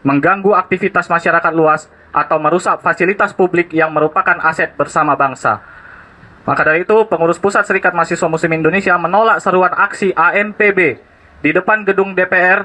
mengganggu aktivitas masyarakat luas, atau merusak fasilitas publik yang merupakan aset bersama bangsa. Maka dari itu, pengurus pusat Serikat Mahasiswa Muslim Indonesia menolak seruan aksi AMPB di depan gedung DPR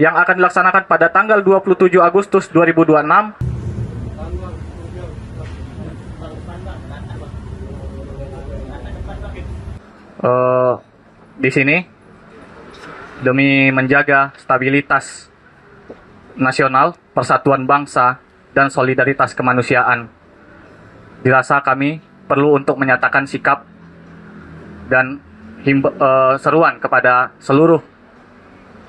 yang akan dilaksanakan pada tanggal 27 Agustus 2026. Di sini demi menjaga stabilitas nasional, persatuan bangsa, dan solidaritas kemanusiaan, dirasa kami perlu untuk menyatakan sikap dan seruan kepada seluruh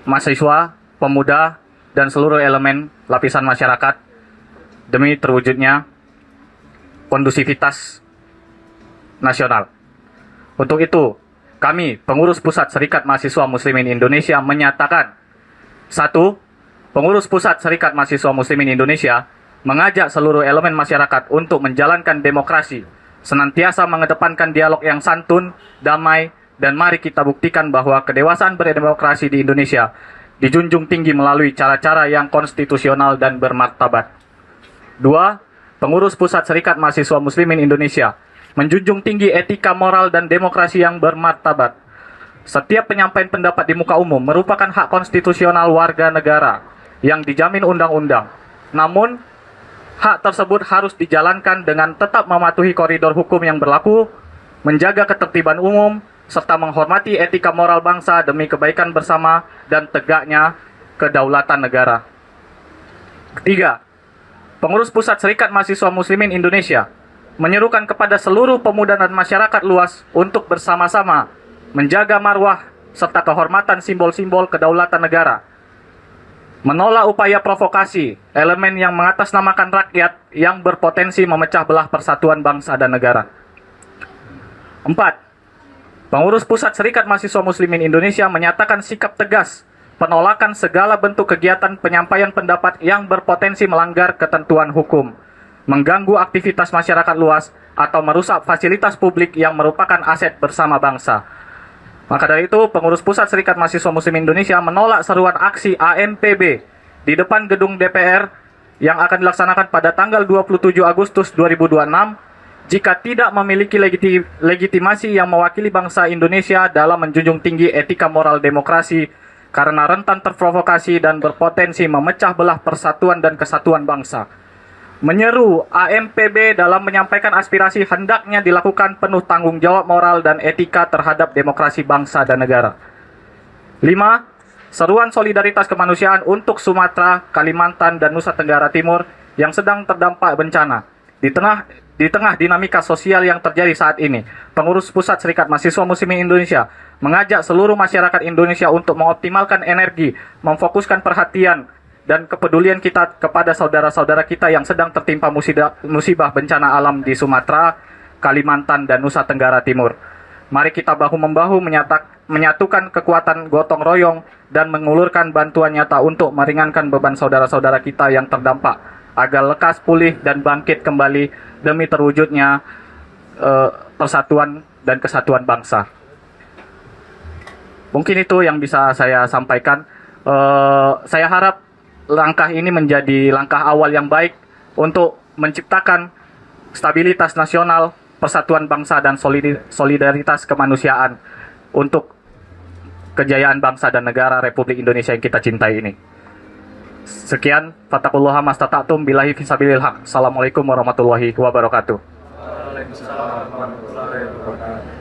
mahasiswa, pemuda, dan seluruh elemen lapisan masyarakat demi terwujudnya kondusivitas nasional. Untuk itu, kami, pengurus pusat Serikat Mahasiswa Muslimin Indonesia, menyatakan: 1. Pengurus pusat Serikat Mahasiswa Muslimin Indonesia mengajak seluruh elemen masyarakat untuk menjalankan demokrasi, senantiasa mengedepankan dialog yang santun, damai, dan mari kita buktikan bahwa kedewasaan berdemokrasi di Indonesia dijunjung tinggi melalui cara-cara yang konstitusional dan bermartabat. 2. Pengurus pusat Serikat Mahasiswa Muslimin Indonesia menjunjung tinggi etika moral dan demokrasi yang bermartabat. Setiap penyampaian pendapat di muka umum merupakan hak konstitusional warga negara yang dijamin undang-undang. Namun, hak tersebut harus dijalankan dengan tetap mematuhi koridor hukum yang berlaku, menjaga ketertiban umum, serta menghormati etika moral bangsa demi kebaikan bersama dan tegaknya kedaulatan negara. 3. Pengurus pusat Serikat Mahasiswa Muslimin Indonesia menyerukan kepada seluruh pemuda dan masyarakat luas untuk bersama-sama menjaga marwah serta kehormatan simbol-simbol kedaulatan negara, menolak upaya provokasi elemen yang mengatasnamakan rakyat yang berpotensi memecah belah persatuan bangsa dan negara. 4. Pengurus pusat Serikat Mahasiswa Muslimin Indonesia menyatakan sikap tegas penolakan segala bentuk kegiatan penyampaian pendapat yang berpotensi melanggar ketentuan hukum, mengganggu aktivitas masyarakat luas, atau merusak fasilitas publik yang merupakan aset bersama bangsa. Maka dari itu, pengurus pusat Serikat Mahasiswa Muslim Indonesia menolak seruan aksi AMPB di depan gedung DPR yang akan dilaksanakan pada tanggal 27 Agustus 2026 jika tidak memiliki legitimasi yang mewakili bangsa Indonesia dalam menjunjung tinggi etika moral demokrasi karena rentan terprovokasi dan berpotensi memecah belah persatuan dan kesatuan bangsa. Menyeru AMPB dalam menyampaikan aspirasi hendaknya dilakukan penuh tanggung jawab moral dan etika terhadap demokrasi bangsa dan negara. 5. Seruan solidaritas kemanusiaan untuk Sumatera, Kalimantan, dan Nusa Tenggara Timur yang sedang terdampak bencana. Di tengah dinamika sosial yang terjadi saat ini, pengurus pusat Serikat Mahasiswa Muslimin Indonesia mengajak seluruh masyarakat Indonesia untuk mengoptimalkan energi, memfokuskan perhatian dan kepedulian kita kepada saudara-saudara kita yang sedang tertimpa musibah bencana alam di Sumatera, Kalimantan, dan Nusa Tenggara Timur. Mari kita bahu-membahu menyatukan kekuatan gotong royong dan mengulurkan bantuan nyata untuk meringankan beban saudara-saudara kita yang terdampak, agar lekas pulih dan bangkit kembali demi terwujudnya persatuan dan kesatuan bangsa. Mungkin itu yang bisa saya sampaikan. Saya harap langkah ini menjadi langkah awal yang baik untuk menciptakan stabilitas nasional, persatuan bangsa, dan solidaritas kemanusiaan untuk kejayaan bangsa dan negara Republik Indonesia yang kita cintai ini. Sekian, fattaqullaha mastata'tum, billahi fisabilil haq. Assalamualaikum warahmatullahi wabarakatuh. Waalaikumsalam warahmatullahi wabarakatuh.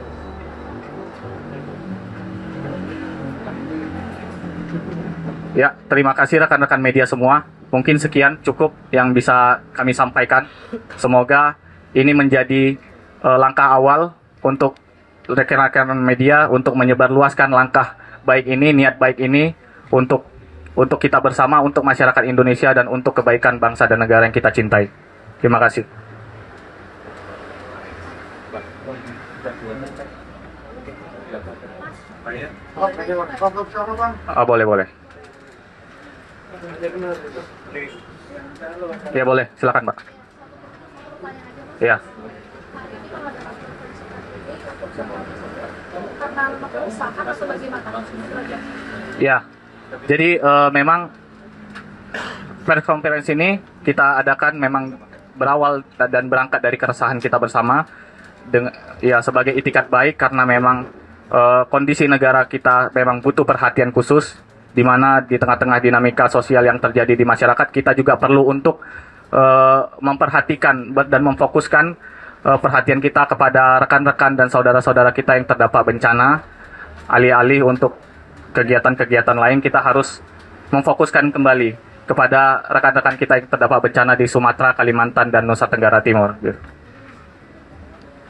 Ya, terima kasih rekan-rekan media semua. Mungkin sekian cukup yang bisa kami sampaikan. Semoga ini menjadi langkah awal untuk rekan-rekan media untuk menyebarluaskan langkah baik ini, niat baik ini untuk kita bersama, untuk masyarakat Indonesia, dan untuk kebaikan bangsa dan negara yang kita cintai. Terima kasih. Boleh. Ya boleh, silakan Pak. Ya. Ya, jadi memang press conference ini kita adakan memang berawal dan berangkat dari keresahan kita bersama ya sebagai itikat baik karena memang kondisi negara kita memang butuh perhatian khusus di mana di tengah-tengah dinamika sosial yang terjadi di masyarakat kita juga perlu untuk memperhatikan dan memfokuskan perhatian kita kepada rekan-rekan dan saudara-saudara kita yang terdampak bencana. Alih-alih untuk kegiatan-kegiatan lain kita harus memfokuskan kembali kepada rekan-rekan kita yang terdampak bencana di Sumatera, Kalimantan, dan Nusa Tenggara Timur.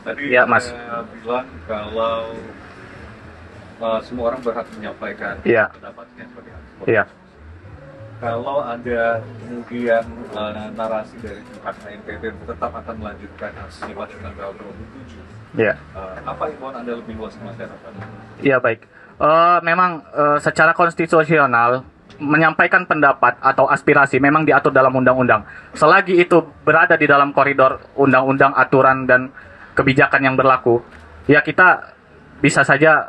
Tadi Ya, Mas. saya bilang kalau semua orang berhak menyampaikan Iya. pendapatnya seperti apa. Iya, Kalau ada kemudian narasi dari pihak KNPB tetap akan melanjutkan aksi pada tanggal 27, iya. apa imbauan Anda lebih luas ke masyarakat? Iya, baik. Memang secara konstitusional menyampaikan pendapat atau aspirasi memang diatur dalam undang-undang. Selagi itu berada di dalam koridor undang-undang, aturan dan kebijakan yang berlaku, ya kita bisa saja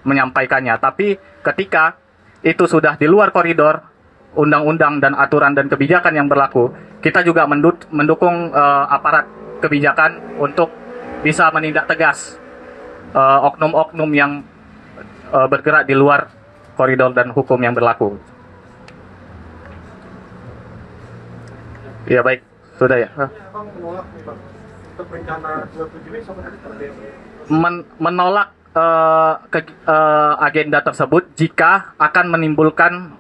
menyampaikannya. Tapi ketika itu sudah di luar koridor undang-undang dan aturan dan kebijakan yang berlaku, kita juga mendukung aparat kebijakan untuk bisa menindak tegas oknum-oknum yang bergerak di luar koridor dan hukum yang berlaku. Ya baik, sudah ya. Menolak agenda tersebut jika akan menimbulkan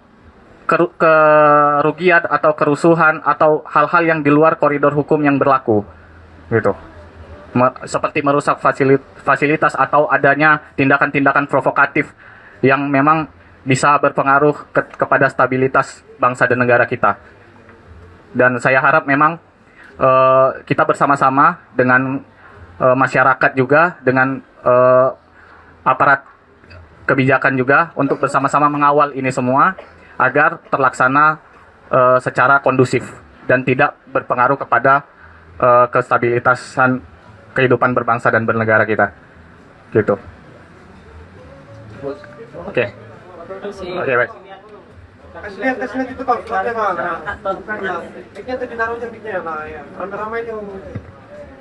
kerugian atau kerusuhan atau hal-hal yang di luar koridor hukum yang berlaku, gitu. Seperti merusak fasilitas atau adanya tindakan-tindakan provokatif yang memang bisa berpengaruh kepada stabilitas bangsa dan negara kita. Dan saya harap memang kita bersama-sama dengan masyarakat juga, dengan aparat kebijakan juga untuk bersama-sama mengawal ini semua agar terlaksana secara kondusif dan tidak berpengaruh kepada kestabilitasan kehidupan berbangsa dan bernegara kita, gitu. Oke. Oke, baik. Kasih lihat itu Pak, ada Pak. Mic-nya tadi naruhnya mic-nya ya Pak. Ya. Rame-rame itu.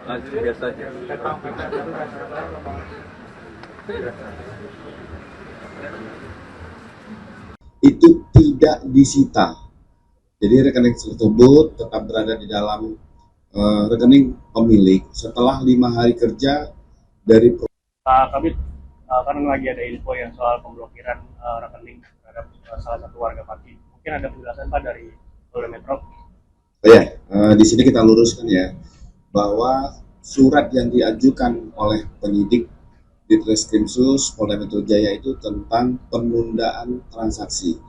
Lanjut biasa aja. Itu tidak disita. Jadi rekening tersebut tetap berada di dalam rekening pemilik setelah 5 hari kerja dari Kami karena lagi ada info yang soal pemblokiran rekening terhadap salah satu warga Pati. Mungkin ada penjelasan Pak dari Polda Metro. Di sini kita luruskan ya bahwa surat yang diajukan oleh penyidik di Treskrimsus Polda Metro Jaya itu tentang penundaan transaksi.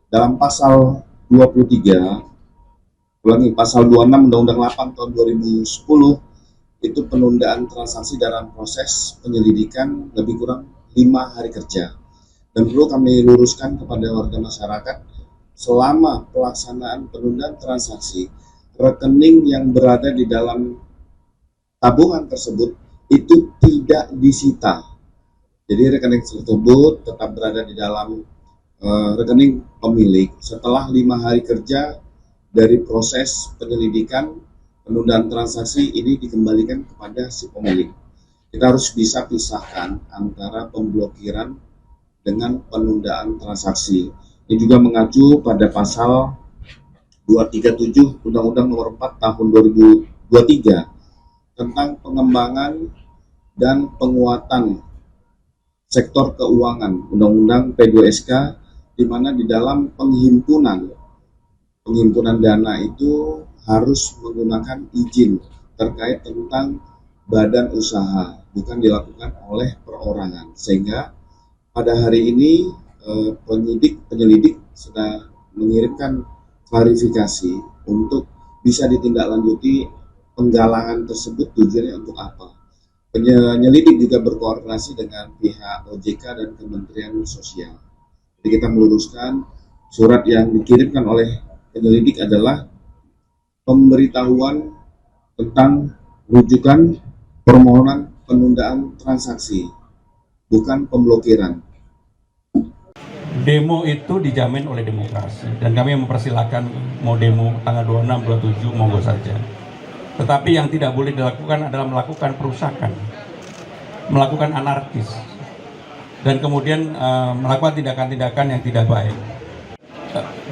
Dalam pasal 23, pasal 26 Undang-Undang 8 tahun 2010 itu penundaan transaksi dalam proses penyelidikan lebih kurang 5 hari kerja. Dan perlu kami luruskan kepada warga masyarakat, selama pelaksanaan penundaan transaksi, rekening yang berada di dalam tabungan tersebut itu tidak disita. Jadi rekening tersebut tetap berada di dalam rekening pemilik setelah 5 hari kerja dari proses penyelidikan. Penundaan transaksi ini dikembalikan kepada si pemilik. Kita harus bisa pisahkan antara pemblokiran dengan penundaan transaksi. Ini juga mengacu pada pasal 237 Undang-Undang Nomor 4 Tahun 2023 tentang pengembangan dan penguatan sektor keuangan, Undang-Undang P2SK, di mana di dalam penghimpunan dana itu harus menggunakan izin terkait tentang badan usaha, bukan dilakukan oleh perorangan. Sehingga pada hari ini penyelidik sudah mengirimkan klarifikasi untuk bisa ditindaklanjuti penggalangan tersebut tujuannya untuk apa. Penyelidik juga berkoordinasi dengan pihak OJK dan Kementerian Sosial. Jadi kita meluruskan surat yang dikirimkan oleh penyelidik adalah pemberitahuan tentang rujukan permohonan penundaan transaksi, bukan pemblokiran. Demo itu dijamin oleh demokrasi dan kami mempersilahkan mau demo tanggal 26, 27 monggo saja. Tetapi yang tidak boleh dilakukan adalah melakukan perusakan, melakukan anarkis, dan kemudian melakukan tindakan-tindakan yang tidak baik.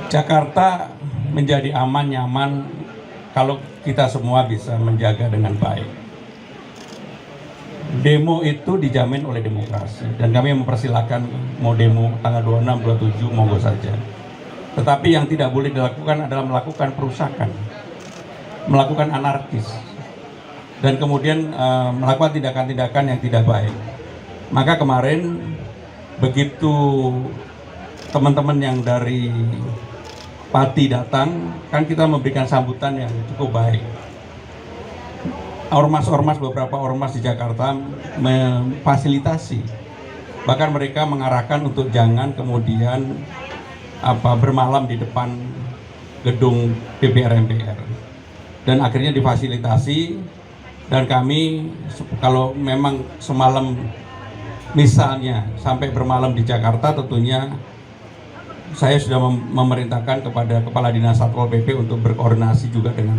Jakarta menjadi aman, nyaman kalau kita semua bisa menjaga dengan baik. Demo itu dijamin oleh demokrasi dan kami mempersilahkan mau demo tanggal 26, 27 monggo saja. Tetapi yang tidak boleh dilakukan adalah melakukan perusakan, melakukan anarkis, dan kemudian melakukan tindakan-tindakan yang tidak baik. Maka kemarin begitu teman-teman yang dari Pati datang, kan kita memberikan sambutan yang cukup baik. Ormas-ormas, beberapa ormas di Jakarta memfasilitasi, bahkan mereka mengarahkan untuk jangan kemudian bermalam di depan gedung DPR MPR, dan akhirnya difasilitasi. Dan kami kalau memang semalam misalnya sampai bermalam di Jakarta, tentunya saya sudah memerintahkan kepada Kepala Dinas Satpol PP untuk berkoordinasi juga dengan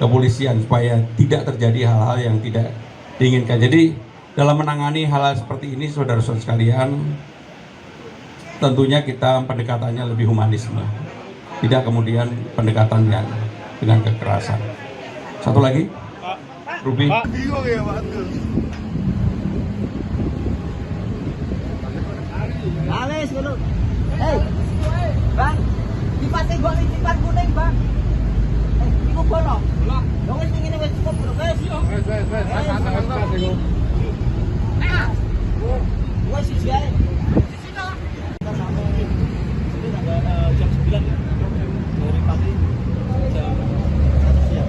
kepolisian supaya tidak terjadi hal-hal yang tidak diinginkan. Jadi dalam menangani hal-hal seperti ini, saudara-saudara sekalian, tentunya kita pendekatannya lebih humanisme, tidak kemudian pendekatan yang dengan kekerasan. Satu lagi, Ruby. Alis dulu. Hei, bang, dipati gua nih, tipat kuning bang. Iku kono. Lah, wis ngene wis cukup lho, guys. Wes, santai-santai iku. Nah. Wes siji ae. Jam 9 ya. Dari pagi jam 1 siang.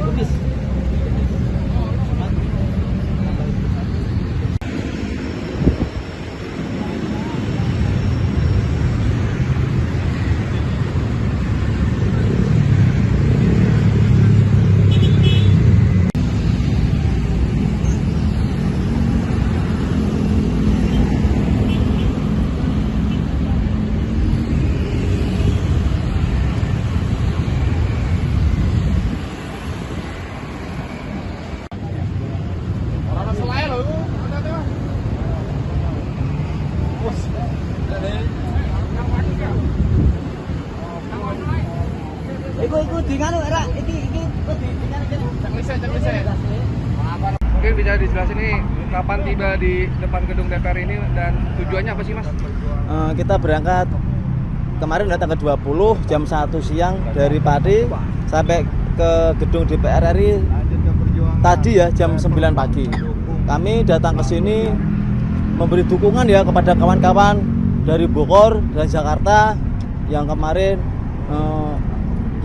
Habis. Iku di nganu era iki di Mungkin bisa dijelasin nih kapan tiba di depan gedung DPR ini dan tujuannya apa sih, Mas? Kita berangkat kemarin tanggal 20 jam 1 siang dari Pati sampai ke gedung DPR RI tadi ya jam 9 pagi. Kami datang ke sini memberi dukungan ya kepada kawan-kawan dari Bogor dan Jakarta yang kemarin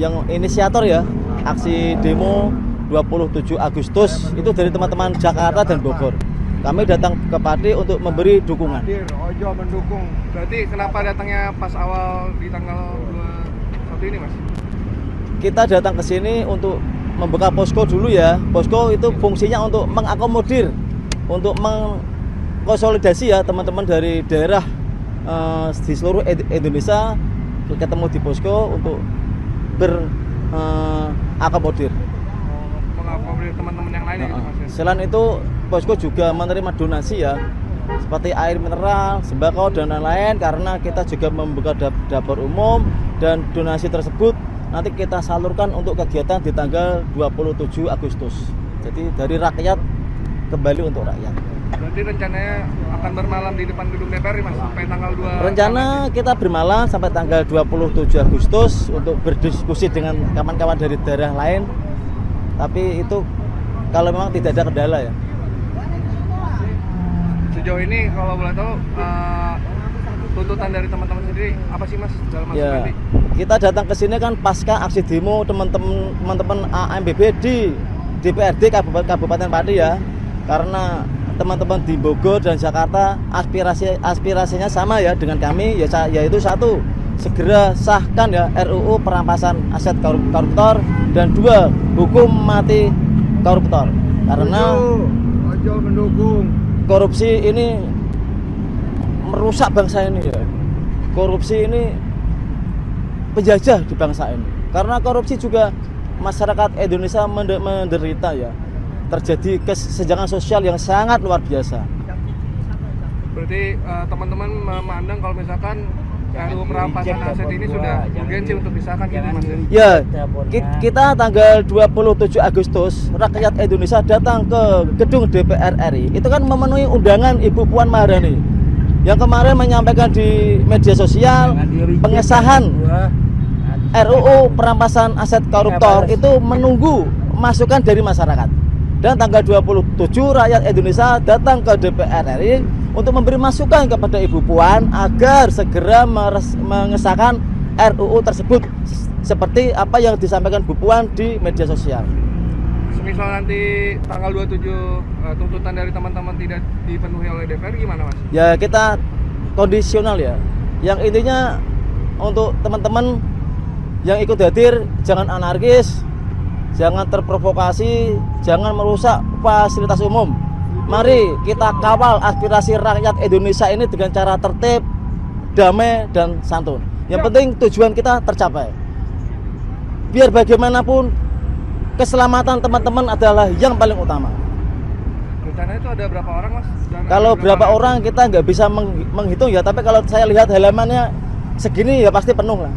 yang inisiator ya aksi demo 27 Agustus itu dari teman-teman Jakarta dan Bogor. Kami datang ke Pati untuk memberi dukungan. Ojo mendukung. Berarti kenapa datangnya pas awal di tanggal 21 ini, Mas? Kita datang ke sini untuk membuka posko dulu ya. Posko itu fungsinya untuk mengakomodir, untuk mengkonsolidasi ya teman-teman dari daerah di seluruh Indonesia ketemu di posko untuk berakomodir. Mengakomodir teman-teman yang lain gitu, Mas. Selain itu posko juga menerima donasi ya seperti air mineral, sembako dan lain-lain karena kita juga membuka dapur umum dan donasi tersebut nanti kita salurkan untuk kegiatan di tanggal 27 Agustus. Jadi dari rakyat kembali untuk rakyat. Berarti rencananya akan bermalam di depan gedung DPR, Mas, sampai tanggal 2. Rencana kita bermalam sampai tanggal 27 Agustus untuk berdiskusi dengan kawan-kawan dari daerah lain. Tapi itu kalau memang tidak ada kendala ya. Sejauh ini kalau boleh tahu tuntutan dari teman-teman sendiri apa sih, Mas, dalam aksi Ya, nanti? kita datang ke sini kan pasca aksi demo teman-teman AMBB di DPRD Kabupaten Pati ya. Karena teman-teman di Bogor dan Jakarta aspirasinya sama ya dengan kami yaitu satu, segera sahkan ya RUU perampasan aset koruptor dan dua, hukum mati koruptor. Karena Ojo mendukung. korupsi ini merusak bangsa ini ya. Korupsi ini penjajah di bangsa ini. Karena korupsi juga masyarakat Indonesia menderita ya. Terjadi kesenjangan sosial yang sangat luar biasa. Berarti teman-teman memandang kalau misalkan RUU perampasan aset ini sudah urgensi untuk disahkan gitu Mas? Ya, kita tanggal 27 Agustus rakyat Indonesia datang ke gedung DPR RI. Itu kan memenuhi undangan Ibu Puan Maharani yang kemarin menyampaikan di media sosial pengesahan RUU perampasan aset koruptor itu menunggu masukan dari masyarakat. Dan tanggal 27 rakyat Indonesia datang ke DPR RI untuk memberi masukan kepada Ibu Puan agar segera mengesahkan RUU tersebut seperti apa yang disampaikan Bu Puan di media sosial. Semisal nanti tanggal 27 tuntutan dari teman-teman tidak dipenuhi oleh DPR gimana Mas? Ya kita kondisional ya. Yang intinya untuk teman-teman yang ikut hadir jangan anarkis, jangan terprovokasi, jangan merusak fasilitas umum. Mari kita kawal aspirasi rakyat Indonesia ini dengan cara tertib, damai, dan santun. Yang penting tujuan kita tercapai. Biar bagaimanapun keselamatan teman-teman adalah yang paling utama. Rencananya itu ada berapa orang Mas? Dan Kalau berapa orang kita nggak bisa menghitung ya, tapi kalau saya lihat halamannya segini ya pasti penuh lah.